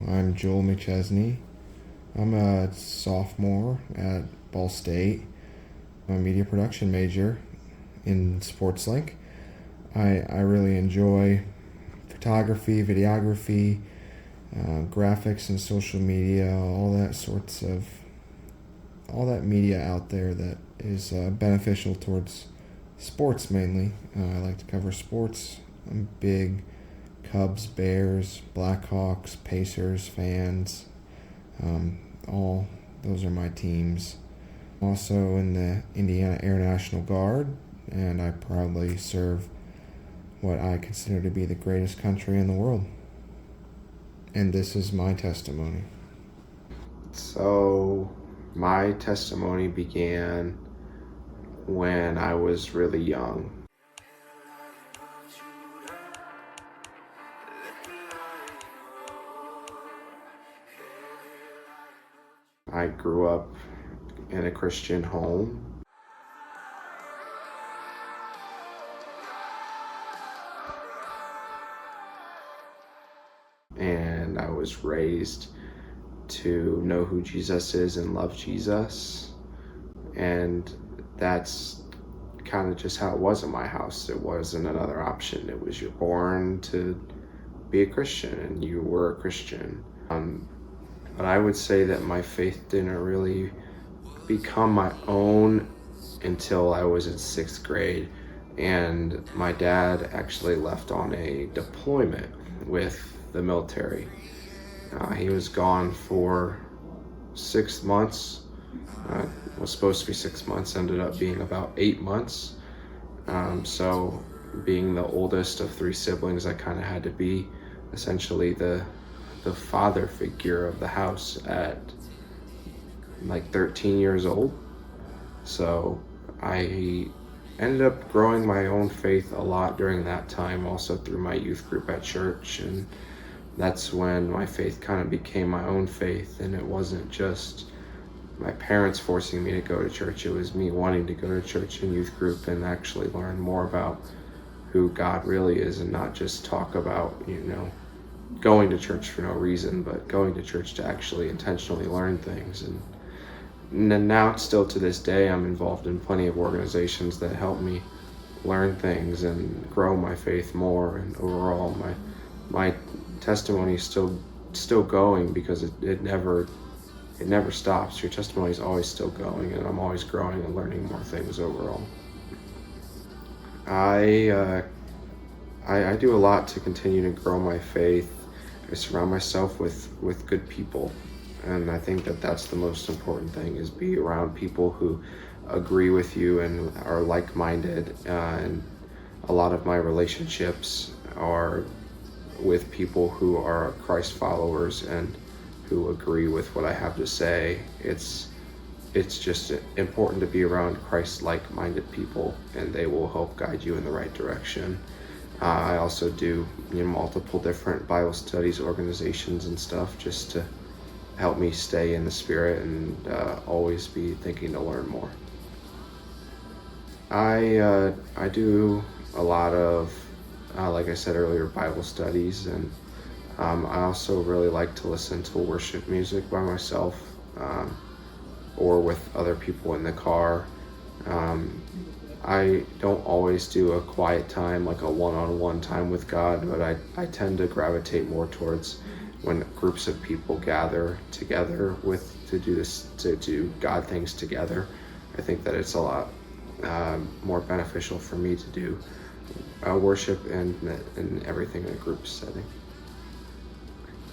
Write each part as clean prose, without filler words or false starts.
I'm Joel McChesney. I'm a sophomore at Ball State. I'm a media production major in SportsLink. I really enjoy photography, videography, graphics and social media, all that media out there that is beneficial towards sports mainly. I like to cover sports. I'm big Cubs, Bears, Blackhawks, Pacers fans. All those are my teams. Also in the Indiana Air National Guard, and I proudly serve what I consider to be the greatest country in the world. And this is my testimony. So, my testimony began when I was really young. I grew up in a Christian home. And I was raised to know who Jesus is and love Jesus. And that's kind of just how it was in my house. It wasn't another option. It was you're born to be a Christian and you were a Christian. But I would say that my faith didn't really become my own until I was in 6th grade. And my dad actually left on a deployment with the military. He was gone for 6 months. Was supposed to be 6 months, ended up being about 8 months. So being the oldest of 3 siblings, I kind of had to be essentially the father figure of the house at like 13 years old. So I ended up growing my own faith a lot during that time, also through my youth group at church. And that's when my faith kind of became my own faith, and it wasn't just my parents forcing me to go to church. It was me wanting to go to church and youth group and actually learn more about who God really is, and not just talk about, going to church for no reason, but going to church to actually intentionally learn things. And now, still to this day, I'm involved in plenty of organizations that help me learn things and grow my faith more. And overall, my testimony is still going, because it never stops. Your testimony is always still going, and I'm always growing and learning more things overall. I do a lot to continue to grow my faith. I surround myself with good people, and I think that that's the most important thing, is be around people who agree with you and are like-minded. And a lot of my relationships are with people who are Christ followers and who agree with what I have to say. It's just important to be around Christ like-minded people, and they will help guide you in the right direction. I also do multiple different Bible studies organizations and stuff, just to help me stay in the spirit and always be thinking to learn more. I do a lot of, like I said earlier, Bible studies, and I also really like to listen to worship music by myself, or with other people in the car. I don't always do a quiet time, like a one-on-one time with God, but I tend to gravitate more towards when groups of people gather together to do God things together. I think that it's a lot more beneficial for me to do worship and everything in a group setting.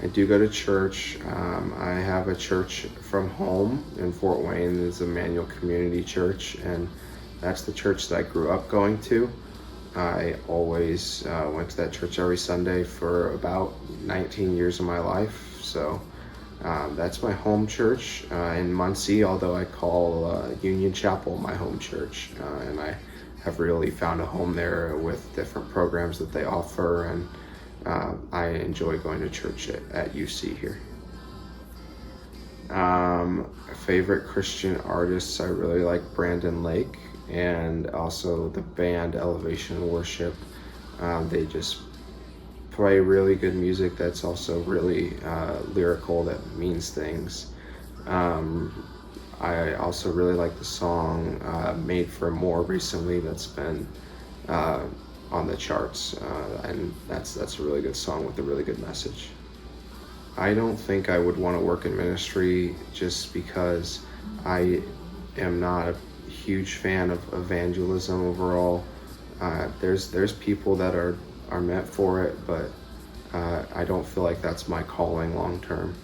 I do go to church. I have a church from home in Fort Wayne. It's Emmanuel Community Church, and that's the church that I grew up going to. I always went to that church every Sunday for about 19 years of my life. So that's my home church in Muncie, although I call Union Chapel my home church. And I have really found a home there with different programs that they offer, and I enjoy going to church at UC here. Favorite Christian artists, I really like Brandon Lake, and also the band Elevation Worship. They just play really good music that's also really lyrical, that means things. I also really like the song Made for More recently that's been on the charts, and that's a really good song with a really good message. I don't think I would want to work in ministry just because I am not a huge fan of evangelism overall. There's people that are meant for it, but I don't feel like that's my calling long term.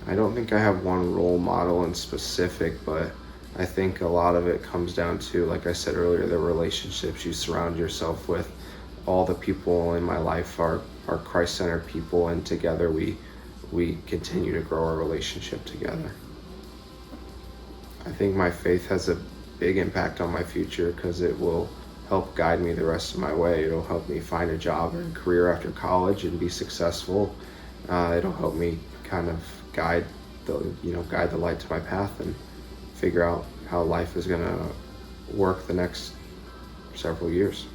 I don't think I have one role model in specific, but I think a lot of it comes down to, like I said earlier, the relationships you surround yourself with. All the people in my life are Christ-centered people, and together we continue to grow our relationship together. I think my faith has a big impact on my future because it will help guide me the rest of my way. It'll help me find a job or a career after college and be successful. It'll help me kind of guide the light to my path and figure out how life is gonna work the next several years.